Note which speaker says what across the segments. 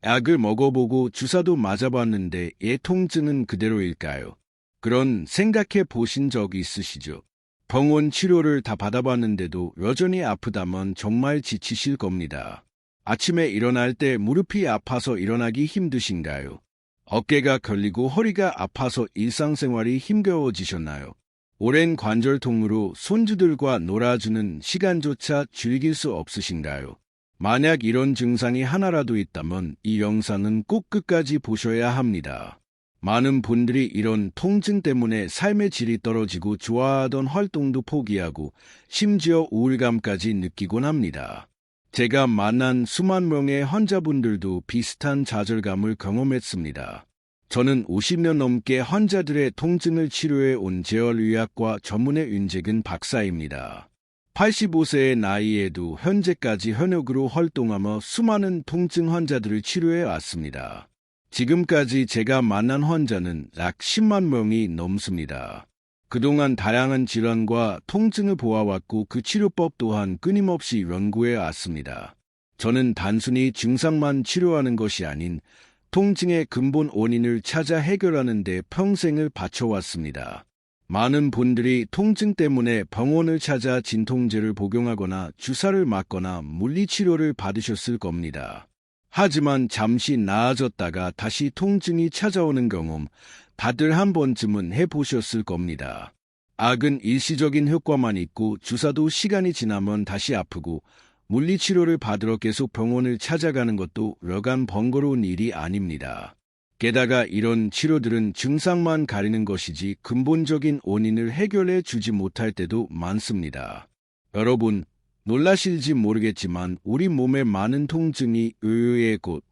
Speaker 1: 약을 먹어보고 주사도 맞아봤는데 애 통증은 그대로일까요? 그런 생각해 보신 적 있으시죠? 병원 치료를 다 받아봤는데도 여전히 아프다면 정말 지치실 겁니다. 아침에 일어날 때 무릎이 아파서 일어나기 힘드신가요? 어깨가 걸리고 허리가 아파서 일상생활이 힘겨워지셨나요? 오랜 관절통으로 손주들과 놀아주는 시간조차 즐길 수 없으신가요? 만약 이런 증상이 하나라도 있다면 이 영상은 꼭 끝까지 보셔야 합니다. 많은 분들이 이런 통증 때문에 삶의 질이 떨어지고 좋아하던 활동도 포기하고 심지어 우울감까지 느끼곤 합니다. 제가 만난 수만 명의 환자분들도 비슷한 좌절감을 경험했습니다. 저는 50년 넘게 환자들의 통증을 치료해 온 재활의학과 전문의 윤재근 박사입니다. 85세의 나이에도 현재까지 현역으로 활동하며 수많은 통증 환자들을 치료해 왔습니다. 지금까지 제가 만난 환자는 약 10만 명이 넘습니다. 그동안 다양한 질환과 통증을 보아왔고 그 치료법 또한 끊임없이 연구해 왔습니다. 저는 단순히 증상만 치료하는 것이 아닌 통증의 근본 원인을 찾아 해결하는 데 평생을 바쳐왔습니다. 많은 분들이 통증 때문에 병원을 찾아 진통제를 복용하거나 주사를 맞거나 물리치료를 받으셨을 겁니다. 하지만 잠시 나아졌다가 다시 통증이 찾아오는 경험, 다들 한 번쯤은 해보셨을 겁니다. 약은 일시적인 효과만 있고 주사도 시간이 지나면 다시 아프고 물리치료를 받으러 계속 병원을 찾아가는 것도 여간 번거로운 일이 아닙니다. 게다가 이런 치료들은 증상만 가리는 것이지 근본적인 원인을 해결해 주지 못할 때도 많습니다. 여러분, 놀라실지 모르겠지만 우리 몸의 많은 통증이 의외의 곳,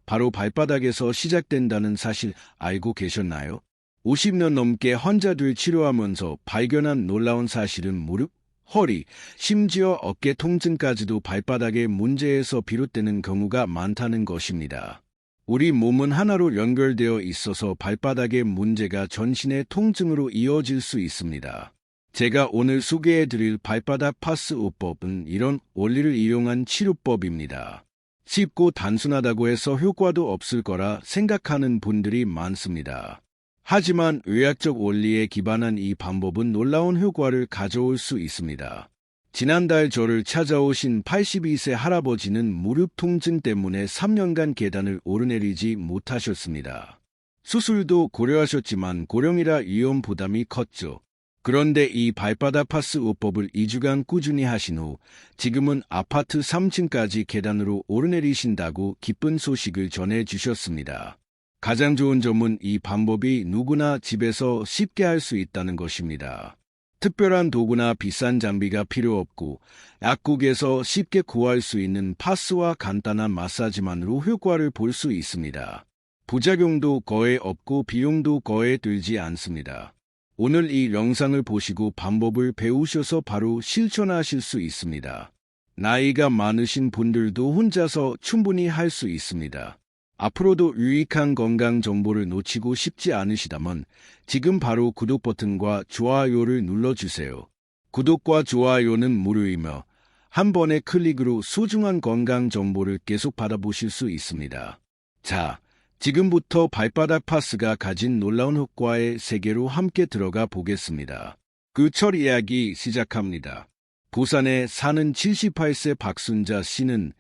Speaker 1: 바로 발바닥에서 시작된다는 사실 알고 계셨나요? 50년 넘게 환자들 치료하면서 발견한 놀라운 사실은 무릎, 허리, 심지어 어깨 통증까지도 발바닥의 문제에서 비롯되는 경우가 많다는 것입니다. 우리 몸은 하나로 연결되어 있어서 발바닥의 문제가 전신의 통증으로 이어질 수 있습니다. 제가 오늘 소개해드릴 발바닥 파스오법은 이런 원리를 이용한 치료법입니다. 쉽고 단순하다고 해서 효과도 없을 거라 생각하는 분들이 많습니다. 하지만 의학적 원리에 기반한 이 방법은 놀라운 효과를 가져올 수 있습니다. 지난달 저를 찾아오신 82세 할아버지는 무릎 통증 때문에 3년간 계단을 오르내리지 못하셨습니다. 수술도 고려하셨지만 고령이라 위험 부담이 컸죠. 그런데 이 발바닥 파스오법을 2주간 꾸준히 하신 후 지금은 아파트 3층까지 계단으로 오르내리신다고 기쁜 소식을 전해주셨습니다. 가장 좋은 점은 이 방법이 누구나 집에서 쉽게 할 수 있다는 것입니다. 특별한 도구나 비싼 장비가 필요 없고 약국에서 쉽게 구할 수 있는 파스와 간단한 마사지만으로 효과를 볼 수 있습니다. 부작용도 거의 없고 비용도 거의 들지 않습니다. 오늘 이 영상을 보시고 방법을 배우셔서 바로 실천하실 수 있습니다. 나이가 많으신 분들도 혼자서 충분히 할 수 있습니다. 앞으로도 유익한 건강 정보를 놓치고 싶지 않으시다면 지금 바로 구독 버튼과 좋아요를 눌러주세요. 구독과 좋아요는 무료이며 한 번의 클릭으로 소중한 건강 정보를 계속 받아보실 수 있습니다. 자, 지금부터 발바닥 파스가 가진 놀라운 효과의 세계로 함께 들어가 보겠습니다. 그 철 이야기 시작합니다. 부산에 사는 78세 박순자 씨는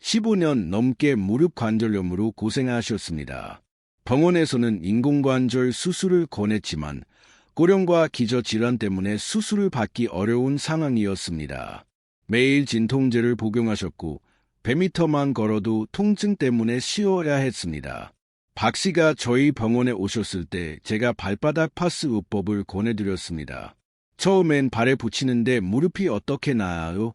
Speaker 1: 15년 넘게 무릎 관절염으로 고생하셨습니다. 병원에서는 인공관절 수술을 권했지만 고령과 기저질환 때문에 수술을 받기 어려운 상황이었습니다. 매일 진통제를 복용하셨고 100m만 걸어도 통증 때문에 쉬어야 했습니다. 박 씨가 저희 병원에 오셨을 때 제가 발바닥 파스요법을 권해드렸습니다. 처음엔 발에 붙이는데 무릎이 어떻게 나아요?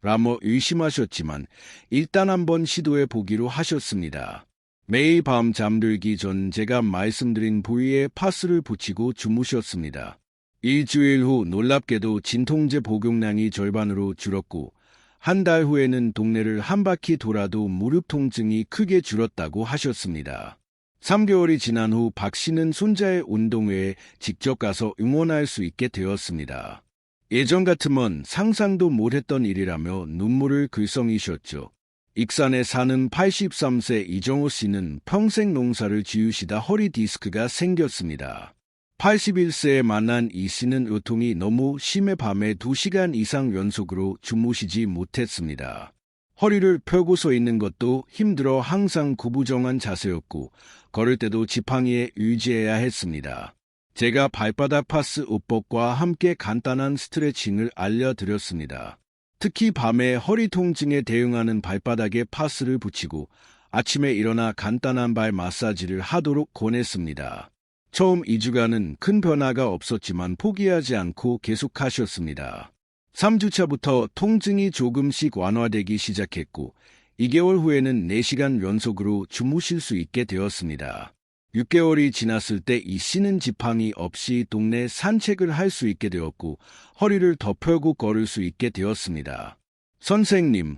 Speaker 1: 라며 의심하셨지만 일단 한번 시도해 보기로 하셨습니다. 매일 밤 잠들기 전 제가 말씀드린 부위에 파스를 붙이고 주무셨습니다. 일주일 후 놀랍게도 진통제 복용량이 절반으로 줄었고 한 달 후에는 동네를 한 바퀴 돌아도 무릎 통증이 크게 줄었다고 하셨습니다. 3개월이 지난 후 박 씨는 손자의 운동회에 직접 가서 응원할 수 있게 되었습니다. 예전 같으면 상상도 못했던 일이라며 눈물을 글썽이셨죠. 익산에 사는 83세 이정호 씨는 평생 농사를 지으시다 허리 디스크가 생겼습니다. 81세에 만난 이 씨는 요통이 너무 심해 밤에 2시간 이상 연속으로 주무시지 못했습니다. 허리를 펴고 서 있는 것도 힘들어 항상 구부정한 자세였고 걸을 때도 지팡이에 유지해야 했습니다. 제가 발바닥 파스 요법과 함께 간단한 스트레칭을 알려드렸습니다. 특히 밤에 허리 통증에 대응하는 발바닥에 파스를 붙이고 아침에 일어나 간단한 발 마사지를 하도록 권했습니다. 처음 2주간은 큰 변화가 없었지만 포기하지 않고 계속하셨습니다. 3주차부터 통증이 조금씩 완화되기 시작했고 2개월 후에는 4시간 연속으로 주무실 수 있게 되었습니다. 6개월이 지났을 때 이 씨는 지팡이 없이 동네 산책을 할 수 있게 되었고 허리를 더 펴고 걸을 수 있게 되었습니다. 선생님,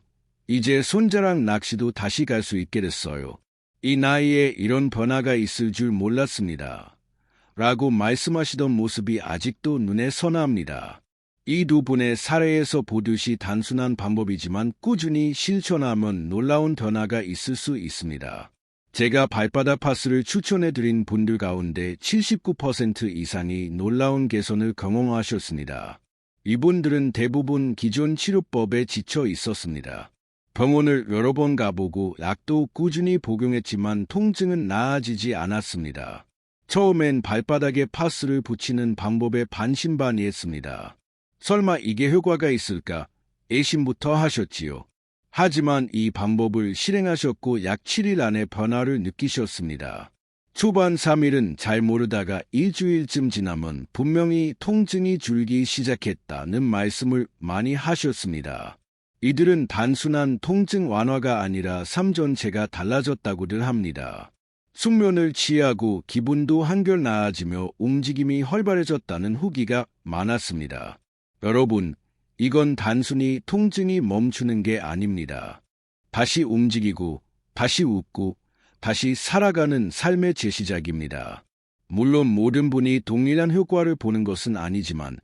Speaker 1: 이제 손자랑 낚시도 다시 갈 수 있게 됐어요. 이 나이에 이런 변화가 있을 줄 몰랐습니다. 라고 말씀하시던 모습이 아직도 눈에 선합니다. 이 두 분의 사례에서 보듯이 단순한 방법이지만 꾸준히 실천하면 놀라운 변화가 있을 수 있습니다. 제가 발바닥 파스를 추천해드린 분들 가운데 79% 이상이 놀라운 개선을 경험하셨습니다. 이분들은 대부분 기존 치료법에 지쳐 있었습니다. 병원을 여러 번 가보고 약도 꾸준히 복용했지만 통증은 나아지지 않았습니다. 처음엔 발바닥에 파스를 붙이는 방법에 반신반의했습니다. 설마 이게 효과가 있을까? 의심부터 하셨지요. 하지만 이 방법을 실행하셨고 약 7일 안에 변화를 느끼셨습니다. 초반 3일은 잘 모르다가 일주일쯤 지나면 분명히 통증이 줄기 시작했다는 말씀을 많이 하셨습니다. 이들은 단순한 통증 완화가 아니라 삶 전체가 달라졌다고들 합니다. 숙면을 취하고 기분도 한결 나아지며 움직임이 활발해졌다는 후기가 많았습니다. 여러분, 이건 단순히 통증이 멈추는 게 아닙니다. 다시 움직이고, 다시 웃고, 다시 살아가는 삶의 재시작입니다. 물론 모든 분이 동일한 효과를 보는 것은 아니지만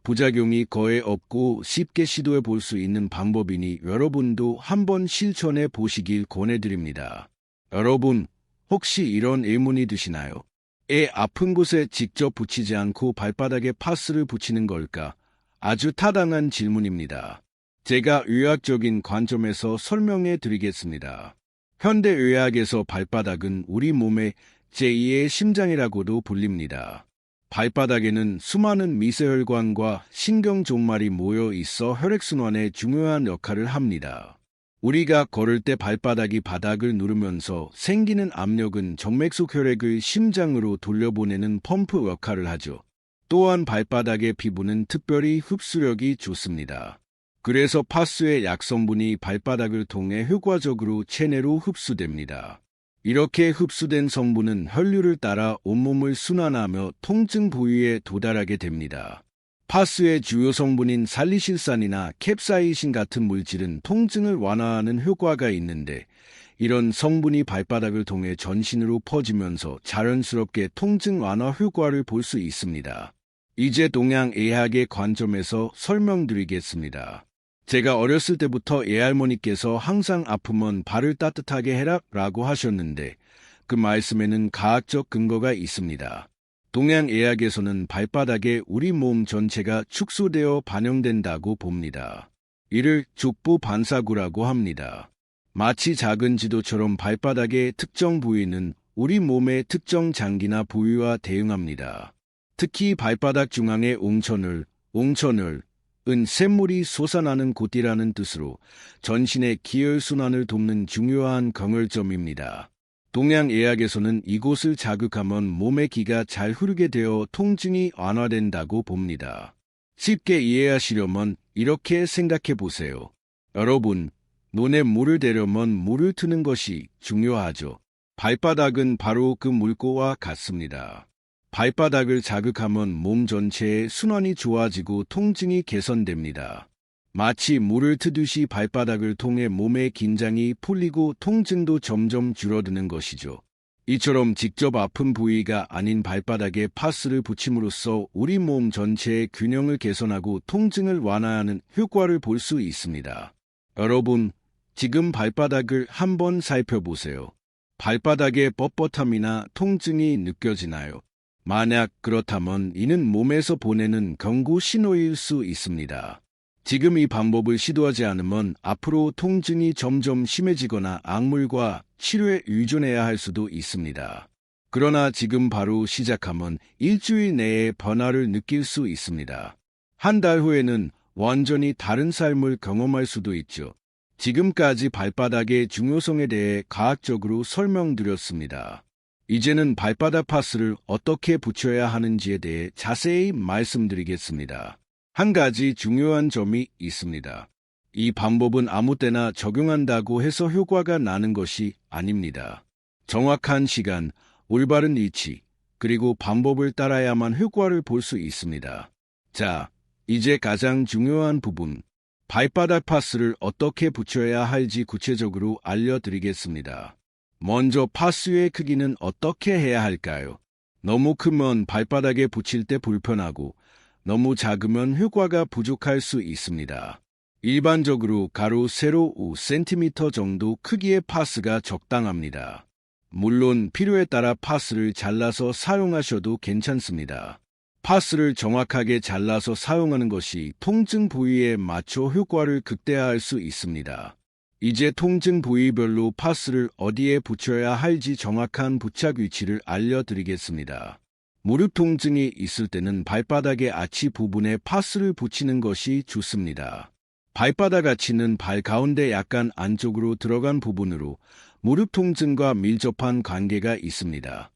Speaker 1: 부작용이 거의 없고 쉽게 시도해 볼 수 있는 방법이니 여러분도 한번 실천해 보시길 권해드립니다. 여러분, 혹시 이런 의문이 드시나요? 애 아픈 곳에 직접 붙이지 않고 발바닥에 파스를 붙이는 걸까? 아주 타당한 질문입니다. 제가 의학적인 관점에서 설명해 드리겠습니다. 현대의학에서 발바닥은 우리 몸의 제2의 심장이라고도 불립니다. 발바닥에는 수많은 미세혈관과 신경종말이 모여 있어 혈액순환에 중요한 역할을 합니다. 우리가 걸을 때 발바닥이 바닥을 누르면서 생기는 압력은 정맥 속 혈액을 심장으로 돌려보내는 펌프 역할을 하죠. 또한 발바닥의 피부는 특별히 흡수력이 좋습니다. 그래서 파스의 약성분이 발바닥을 통해 효과적으로 체내로 흡수됩니다. 이렇게 흡수된 성분은 혈류를 따라 온몸을 순환하며 통증 부위에 도달하게 됩니다. 파스의 주요 성분인 살리실산이나 캡사이신 같은 물질은 통증을 완화하는 효과가 있는데 이런 성분이 발바닥을 통해 전신으로 퍼지면서 자연스럽게 통증 완화 효과를 볼 수 있습니다. 이제 동양의학의 관점에서 설명드리겠습니다. 제가 어렸을 때부터 애할머니께서 항상 아프면 발을 따뜻하게 해라 라고 하셨는데 그 말씀에는 과학적 근거가 있습니다. 동양의학에서는 발바닥에 우리 몸 전체가 축소되어 반영된다고 봅니다. 이를 족부 반사구라고 합니다. 마치 작은 지도처럼 발바닥의 특정 부위는 우리 몸의 특정 장기나 부위와 대응합니다. 특히 발바닥 중앙의 옹천을, 은 샘물이 솟아나는 곳이라는 뜻으로 전신의 기혈순환을 돕는 중요한 경혈점입니다. 동양의학에서는 이곳을 자극하면 몸의 기가 잘 흐르게 되어 통증이 완화된다고 봅니다. 쉽게 이해하시려면 이렇게 생각해 보세요. 여러분, 눈에 물을 대려면 물을 트는 것이 중요하죠. 발바닥은 바로 그 물고와 같습니다. 발바닥을 자극하면 몸 전체의 순환이 좋아지고 통증이 개선됩니다. 마치 물을 트듯이 발바닥을 통해 몸의 긴장이 풀리고 통증도 점점 줄어드는 것이죠. 이처럼 직접 아픈 부위가 아닌 발바닥에 파스를 붙임으로써 우리 몸 전체의 균형을 개선하고 통증을 완화하는 효과를 볼 수 있습니다. 여러분, 지금 발바닥을 한번 살펴보세요. 발바닥에 뻣뻣함이나 통증이 느껴지나요? 만약 그렇다면 이는 몸에서 보내는 경고 신호일 수 있습니다. 지금 이 방법을 시도하지 않으면 앞으로 통증이 점점 심해지거나 약물과 치료에 의존해야 할 수도 있습니다. 그러나 지금 바로 시작하면 일주일 내에 변화를 느낄 수 있습니다. 한 달 후에는 완전히 다른 삶을 경험할 수도 있죠. 지금까지 발바닥의 중요성에 대해 과학적으로 설명드렸습니다. 이제는 발바닥 파스를 어떻게 붙여야 하는지에 대해 자세히 말씀드리겠습니다. 한 가지 중요한 점이 있습니다. 이 방법은 아무 때나 적용한다고 해서 효과가 나는 것이 아닙니다. 정확한 시간, 올바른 위치, 그리고 방법을 따라야만 효과를 볼 수 있습니다. 자, 이제 가장 중요한 부분, 발바닥 파스를 어떻게 붙여야 할지 구체적으로 알려드리겠습니다. 먼저 파스의 크기는 어떻게 해야 할까요? 너무 크면 발바닥에 붙일 때 불편하고 너무 작으면 효과가 부족할 수 있습니다. 일반적으로 가로, 세로 5cm 정도 크기의 파스가 적당합니다. 물론 필요에 따라 파스를 잘라서 사용하셔도 괜찮습니다. 파스를 정확하게 잘라서 사용하는 것이 통증 부위에 맞춰 효과를 극대화할 수 있습니다. 이제 통증 부위별로 파스를 어디에 붙여야 할지 정확한 부착 위치를 알려드리겠습니다. 무릎 통증이 있을 때는 발바닥의 아치 부분에 파스를 붙이는 것이 좋습니다. 발바닥 아치는 발 가운데 약간 안쪽으로 들어간 부분으로 무릎 통증과 밀접한 관계가 있습니다.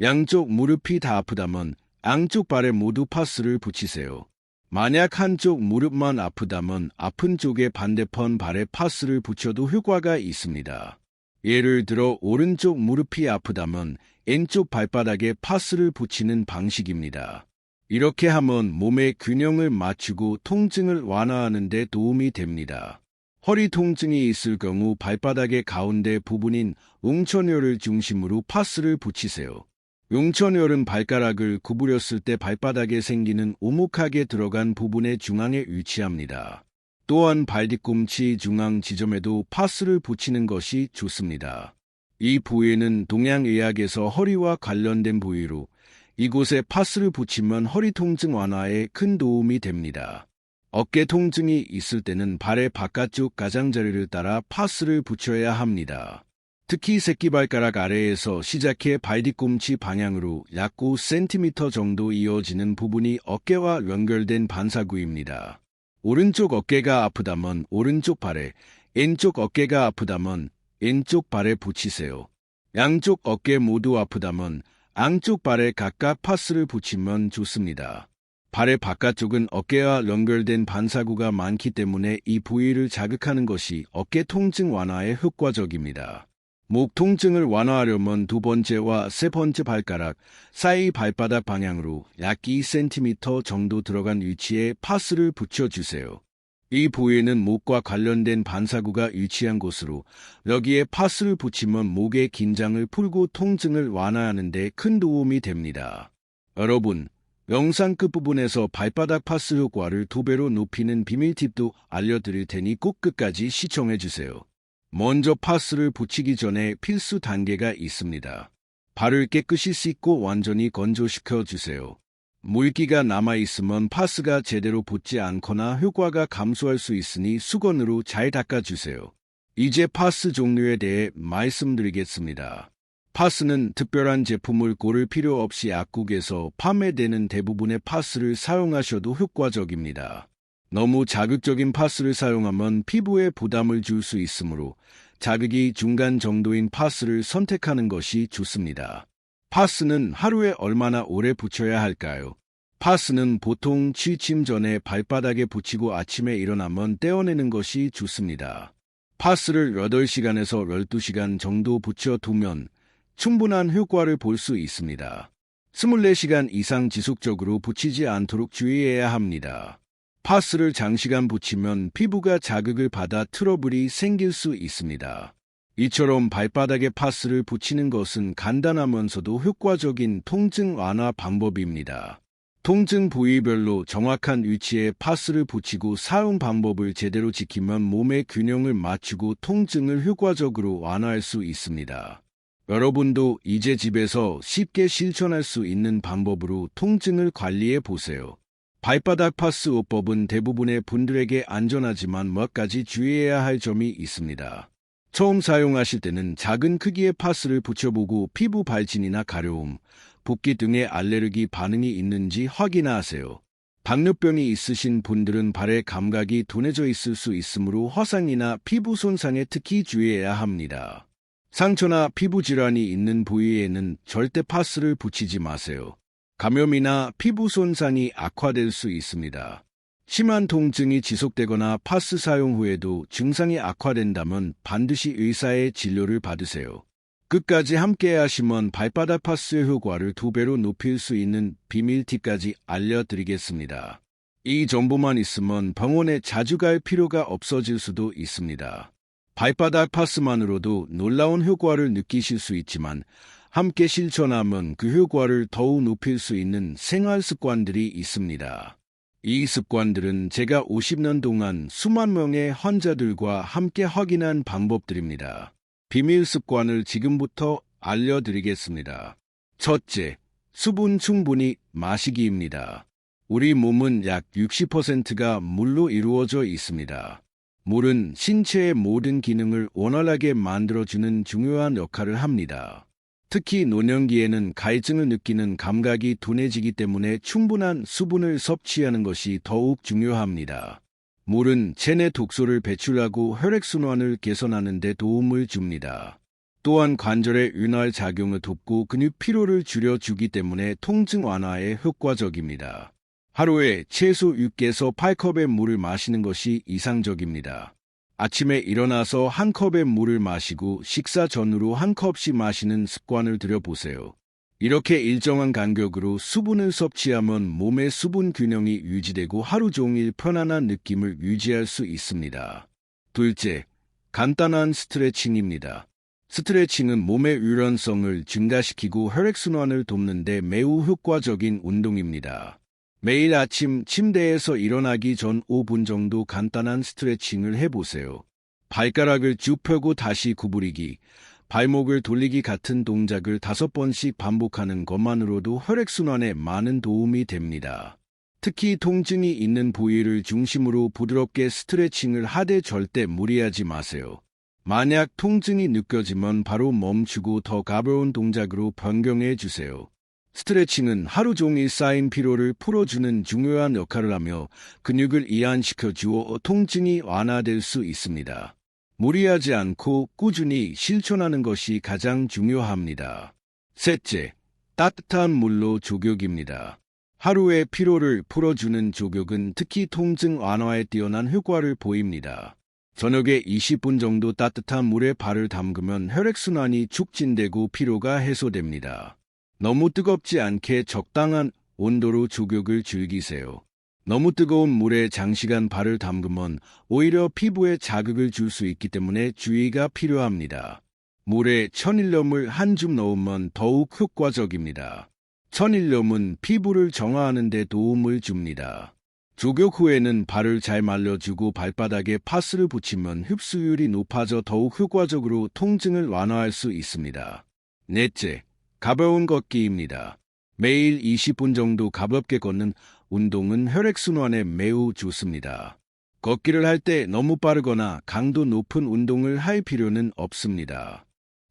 Speaker 1: 양쪽 무릎이 다 아프다면 양쪽 발에 모두 파스를 붙이세요. 만약 한쪽 무릎만 아프다면 아픈 쪽의 반대편 발에 파스를 붙여도 효과가 있습니다. 예를 들어 오른쪽 무릎이 아프다면 왼쪽 발바닥에 파스를 붙이는 방식입니다. 이렇게 하면 몸의 균형을 맞추고 통증을 완화하는 데 도움이 됩니다. 허리 통증이 있을 경우 발바닥의 가운데 부분인 웅천혈을 중심으로 파스를 붙이세요. 웅천혈은 발가락을 구부렸을 때 발바닥에 생기는 오목하게 들어간 부분의 중앙에 위치합니다. 또한 발뒤꿈치 중앙 지점에도 파스를 붙이는 것이 좋습니다. 이 부위는 동양의학에서 허리와 관련된 부위로 이곳에 파스를 붙이면 허리 통증 완화에 큰 도움이 됩니다. 어깨 통증이 있을 때는 발의 바깥쪽 가장자리를 따라 파스를 붙여야 합니다. 특히 새끼발가락 아래에서 시작해 발뒤꿈치 방향으로 약 5cm 정도 이어지는 부분이 어깨와 연결된 반사구입니다. 오른쪽 어깨가 아프다면 오른쪽 발에, 왼쪽 어깨가 아프다면 왼쪽 발에 붙이세요. 양쪽 어깨 모두 아프다면 양쪽 발에 각각 파스를 붙이면 좋습니다. 발의 바깥쪽은 어깨와 연결된 반사구가 많기 때문에 이 부위를 자극하는 것이 어깨 통증 완화에 효과적입니다. 목 통증을 완화하려면 두 번째와 세 번째 발가락 사이 발바닥 방향으로 약 2cm 정도 들어간 위치에 파스를 붙여주세요. 이 부위는 목과 관련된 반사구가 위치한 곳으로 여기에 파스를 붙이면 목의 긴장을 풀고 통증을 완화하는 데 큰 도움이 됩니다. 여러분, 영상 끝부분에서 발바닥 파스 효과를 2배로 높이는 비밀 팁도 알려드릴 테니 꼭 끝까지 시청해주세요. 먼저 파스를 붙이기 전에 필수 단계가 있습니다. 발을 깨끗이 씻고 완전히 건조시켜 주세요. 물기가 남아있으면 파스가 제대로 붙지 않거나 효과가 감소할 수 있으니 수건으로 잘 닦아주세요. 이제 파스 종류에 대해 말씀드리겠습니다. 파스는 특별한 제품을 고를 필요 없이 약국에서 판매되는 대부분의 파스를 사용하셔도 효과적입니다. 너무 자극적인 파스를 사용하면 피부에 부담을 줄 수 있으므로 자극이 중간 정도인 파스를 선택하는 것이 좋습니다. 파스는 하루에 얼마나 오래 붙여야 할까요? 파스는 보통 취침 전에 발바닥에 붙이고 아침에 일어나면 떼어내는 것이 좋습니다. 파스를 8시간에서 12시간 정도 붙여두면 충분한 효과를 볼 수 있습니다. 24시간 이상 지속적으로 붙이지 않도록 주의해야 합니다. 파스를 장시간 붙이면 피부가 자극을 받아 트러블이 생길 수 있습니다. 이처럼 발바닥에 파스를 붙이는 것은 간단하면서도 효과적인 통증 완화 방법입니다. 통증 부위별로 정확한 위치에 파스를 붙이고 사용 방법을 제대로 지키면 몸의 균형을 맞추고 통증을 효과적으로 완화할 수 있습니다. 여러분도 이제 집에서 쉽게 실천할 수 있는 방법으로 통증을 관리해 보세요. 발바닥 파스 요법은 대부분의 분들에게 안전하지만 몇 가지 주의해야 할 점이 있습니다. 처음 사용하실 때는 작은 크기의 파스를 붙여보고 피부 발진이나 가려움, 붓기 등의 알레르기 반응이 있는지 확인하세요. 당뇨병이 있으신 분들은 발의 감각이 둔해져 있을 수 있으므로 화상이나 피부 손상에 특히 주의해야 합니다. 상처나 피부 질환이 있는 부위에는 절대 파스를 붙이지 마세요. 감염이나 피부 손상이 악화될 수 있습니다. 심한 통증이 지속되거나 파스 사용 후에도 증상이 악화된다면 반드시 의사의 진료를 받으세요. 끝까지 함께 하시면 발바닥 파스의 효과를 2배로 높일 수 있는 비밀 팁까지 알려드리겠습니다. 이 정보만 있으면 병원에 자주 갈 필요가 없어질 수도 있습니다. 발바닥 파스만으로도 놀라운 효과를 느끼실 수 있지만 함께 실천하면 그 효과를 더욱 높일 수 있는 생활 습관들이 있습니다. 이 습관들은 제가 50년 동안 수만 명의 환자들과 함께 확인한 방법들입니다. 비밀 습관을 지금부터 알려드리겠습니다. 첫째, 수분 충분히 마시기입니다. 우리 몸은 약 60%가 물로 이루어져 있습니다. 물은 신체의 모든 기능을 원활하게 만들어주는 중요한 역할을 합니다. 특히 노년기에는 갈증을 느끼는 감각이 둔해지기 때문에 충분한 수분을 섭취하는 것이 더욱 중요합니다. 물은 체내 독소를 배출하고 혈액순환을 개선하는 데 도움을 줍니다. 또한 관절의 윤활 작용을 돕고 근육 피로를 줄여주기 때문에 통증 완화에 효과적입니다. 하루에 최소 6에서 8컵의 물을 마시는 것이 이상적입니다. 아침에 일어나서 한 컵의 물을 마시고 식사 전후로 한 컵씩 마시는 습관을 들여보세요. 이렇게 일정한 간격으로 수분을 섭취하면 몸의 수분 균형이 유지되고 하루 종일 편안한 느낌을 유지할 수 있습니다. 둘째, 간단한 스트레칭입니다. 스트레칭은 몸의 유연성을 증가시키고 혈액순환을 돕는 데 매우 효과적인 운동입니다. 매일 아침 침대에서 일어나기 전 5분 정도 간단한 스트레칭을 해보세요. 발가락을 쭉 펴고 다시 구부리기, 발목을 돌리기 같은 동작을 5번씩 반복하는 것만으로도 혈액순환에 많은 도움이 됩니다. 특히 통증이 있는 부위를 중심으로 부드럽게 스트레칭을 하되 절대 무리하지 마세요. 만약 통증이 느껴지면 바로 멈추고 더 가벼운 동작으로 변경해 주세요. 스트레칭은 하루 종일 쌓인 피로를 풀어주는 중요한 역할을 하며 근육을 이완시켜 주어 통증이 완화될 수 있습니다. 무리하지 않고 꾸준히 실천하는 것이 가장 중요합니다. 셋째, 따뜻한 물로 조격입니다. 하루의 피로를 풀어주는 조격은 특히 통증 완화에 뛰어난 효과를 보입니다. 저녁에 20분 정도 따뜻한 물에 발을 담그면 혈액순환이 촉진되고 피로가 해소됩니다. 너무 뜨겁지 않게 적당한 온도로 조격을 즐기세요. 너무 뜨거운 물에 장시간 발을 담그면 오히려 피부에 자극을 줄 수 있기 때문에 주의가 필요합니다. 물에 천일염을 한 줌 넣으면 더욱 효과적입니다. 천일염은 피부를 정화하는 데 도움을 줍니다. 조격 후에는 발을 잘 말려주고 발바닥에 파스를 붙이면 흡수율이 높아져 더욱 효과적으로 통증을 완화할 수 있습니다. 넷째, 가벼운 걷기입니다. 매일 20분 정도 가볍게 걷는 운동은 혈액순환에 매우 좋습니다. 걷기를 할 때 너무 빠르거나 강도 높은 운동을 할 필요는 없습니다.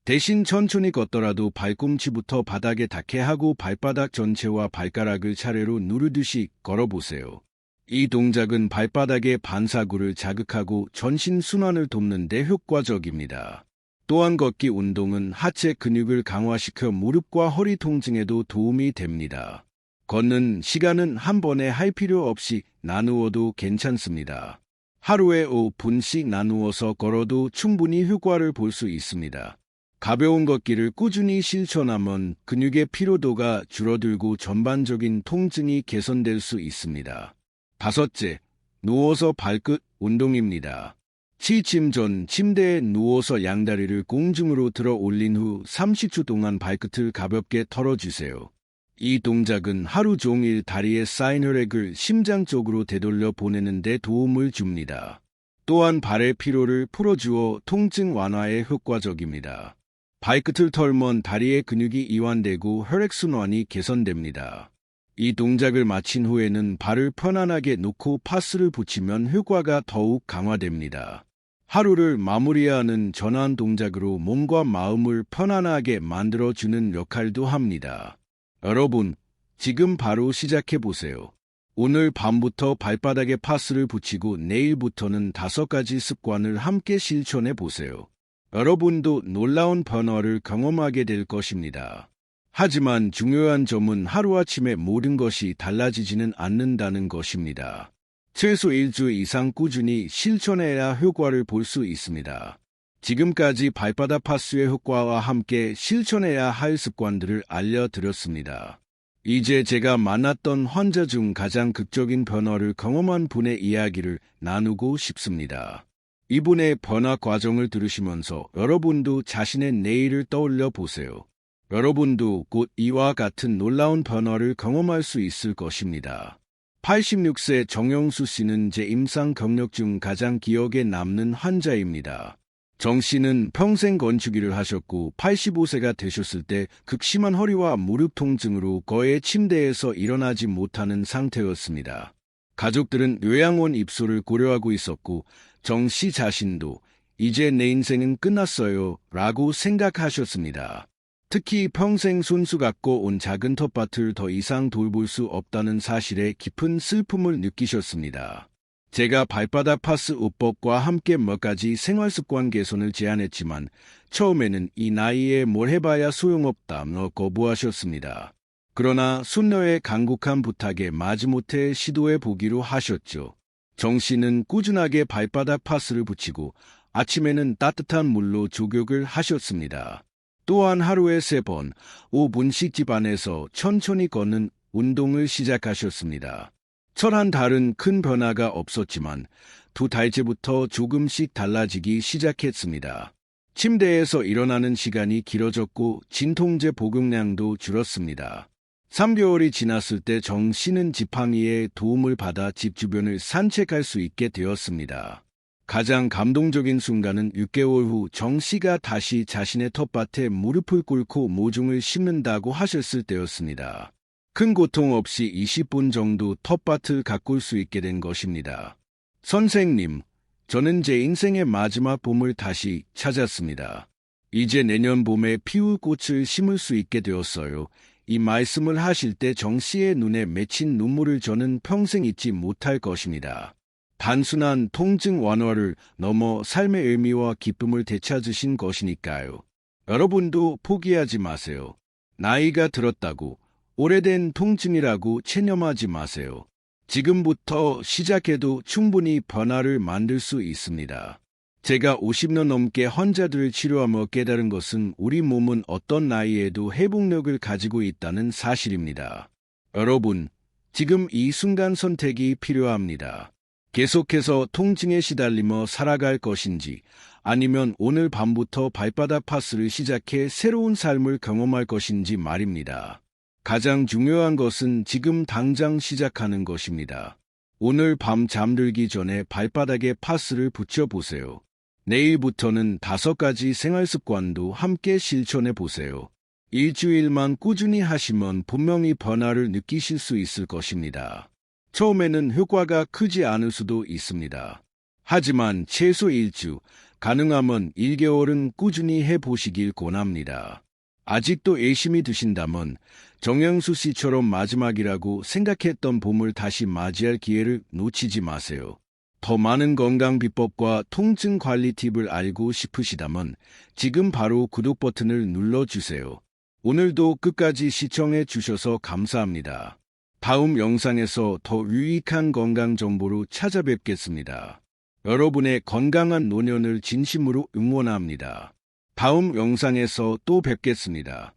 Speaker 1: 대신 천천히 걷더라도 발꿈치부터 바닥에 닿게 하고 발바닥 전체와 발가락을 차례로 누르듯이 걸어보세요. 이 동작은 발바닥의 반사구를 자극하고 전신 순환을 돕는 데 효과적입니다. 또한 걷기 운동은 하체 근육을 강화시켜 무릎과 허리 통증에도 도움이 됩니다. 걷는 시간은 한 번에 할 필요 없이 나누어도 괜찮습니다. 하루에 5분씩 나누어서 걸어도 충분히 효과를 볼 수 있습니다. 가벼운 걷기를 꾸준히 실천하면 근육의 피로도가 줄어들고 전반적인 통증이 개선될 수 있습니다. 다섯째, 누워서 발끝 운동입니다. 취침 전 침대에 누워서 양다리를 공중으로 들어 올린 후 30초 동안 발끝을 가볍게 털어주세요. 이 동작은 하루 종일 다리에 쌓인 혈액을 심장 쪽으로 되돌려 보내는 데 도움을 줍니다. 또한 발의 피로를 풀어주어 통증 완화에 효과적입니다. 발끝을 털면 다리의 근육이 이완되고 혈액순환이 개선됩니다. 이 동작을 마친 후에는 발을 편안하게 놓고 파스를 붙이면 효과가 더욱 강화됩니다. 하루를 마무리하는 전환 동작으로 몸과 마음을 편안하게 만들어주는 역할도 합니다. 여러분, 지금 바로 시작해보세요. 오늘 밤부터 발바닥에 파스를 붙이고 내일부터는 5가지 습관을 함께 실천해보세요. 여러분도 놀라운 변화를 경험하게 될 것입니다. 하지만 중요한 점은 하루아침에 모든 것이 달라지지는 않는다는 것입니다. 최소 일주 이상 꾸준히 실천해야 효과를 볼 수 있습니다. 지금까지 발바닥 파스의 효과와 함께 실천해야 할 습관들을 알려드렸습니다. 이제 제가 만났던 환자 중 가장 극적인 변화를 경험한 분의 이야기를 나누고 싶습니다. 이분의 변화 과정을 들으시면서 여러분도 자신의 내일을 떠올려 보세요. 여러분도 곧 이와 같은 놀라운 변화를 경험할 수 있을 것입니다. 86세 정영수 씨는 제 임상 경력 중 가장 기억에 남는 환자입니다. 정 씨는 평생 건축일을 하셨고 85세가 되셨을 때 극심한 허리와 무릎 통증으로 거의 침대에서 일어나지 못하는 상태였습니다. 가족들은 요양원 입소를 고려하고 있었고 정 씨 자신도 이제 내 인생은 끝났어요 라고 생각하셨습니다. 특히 평생 손수 갖고 온 작은 텃밭을 더 이상 돌볼 수 없다는 사실에 깊은 슬픔을 느끼셨습니다. 제가 발바닥 파스 요법과 함께 몇 가지 생활습관 개선을 제안했지만 처음에는 이 나이에 뭘 해봐야 소용없다며 거부하셨습니다. 그러나 손녀의 간곡한 부탁에 마지못해 시도해보기로 하셨죠. 정 씨는 꾸준하게 발바닥 파스를 붙이고 아침에는 따뜻한 물로 족욕을 하셨습니다. 또한 하루에 3번, 5분씩 집안에서 천천히 걷는 운동을 시작하셨습니다. 철한 달은 큰 변화가 없었지만 2달째부터 조금씩 달라지기 시작했습니다. 침대에서 일어나는 시간이 길어졌고 진통제 복용량도 줄었습니다. 3개월이 지났을 때 정 씨는 지팡이의 도움을 받아 집 주변을 산책할 수 있게 되었습니다. 가장 감동적인 순간은 6개월 후 정 씨가 다시 자신의 텃밭에 무릎을 꿇고 모종을 심는다고 하셨을 때였습니다. 큰 고통 없이 20분 정도 텃밭을 가꿀 수 있게 된 것입니다. 선생님, 저는 제 인생의 마지막 봄을 다시 찾았습니다. 이제 내년 봄에 피울 꽃을 심을 수 있게 되었어요. 이 말씀을 하실 때 정 씨의 눈에 맺힌 눈물을 저는 평생 잊지 못할 것입니다. 단순한 통증 완화를 넘어 삶의 의미와 기쁨을 되찾으신 것이니까요. 여러분도 포기하지 마세요. 나이가 들었다고, 오래된 통증이라고 체념하지 마세요. 지금부터 시작해도 충분히 변화를 만들 수 있습니다. 제가 50년 넘게 환자들을 치료하며 깨달은 것은 우리 몸은 어떤 나이에도 회복력을 가지고 있다는 사실입니다. 여러분, 지금 이 순간 선택이 필요합니다. 계속해서 통증에 시달리며 살아갈 것인지 아니면 오늘 밤부터 발바닥 파스를 시작해 새로운 삶을 경험할 것인지 말입니다. 가장 중요한 것은 지금 당장 시작하는 것입니다. 오늘 밤 잠들기 전에 발바닥에 파스를 붙여보세요. 내일부터는 5가지 생활습관도 함께 실천해보세요. 일주일만 꾸준히 하시면 분명히 변화를 느끼실 수 있을 것입니다. 처음에는 효과가 크지 않을 수도 있습니다. 하지만 최소 1주, 가능하면 1개월은 꾸준히 해보시길 권합니다. 아직도 열심히 드신다면 정영수 씨처럼 마지막이라고 생각했던 봄을 다시 맞이할 기회를 놓치지 마세요. 더 많은 건강 비법과 통증 관리 팁을 알고 싶으시다면 지금 바로 구독 버튼을 눌러주세요. 오늘도 끝까지 시청해 주셔서 감사합니다. 다음 영상에서 더 유익한 건강 정보로 찾아뵙겠습니다. 여러분의 건강한 노년을 진심으로 응원합니다. 다음 영상에서 또 뵙겠습니다.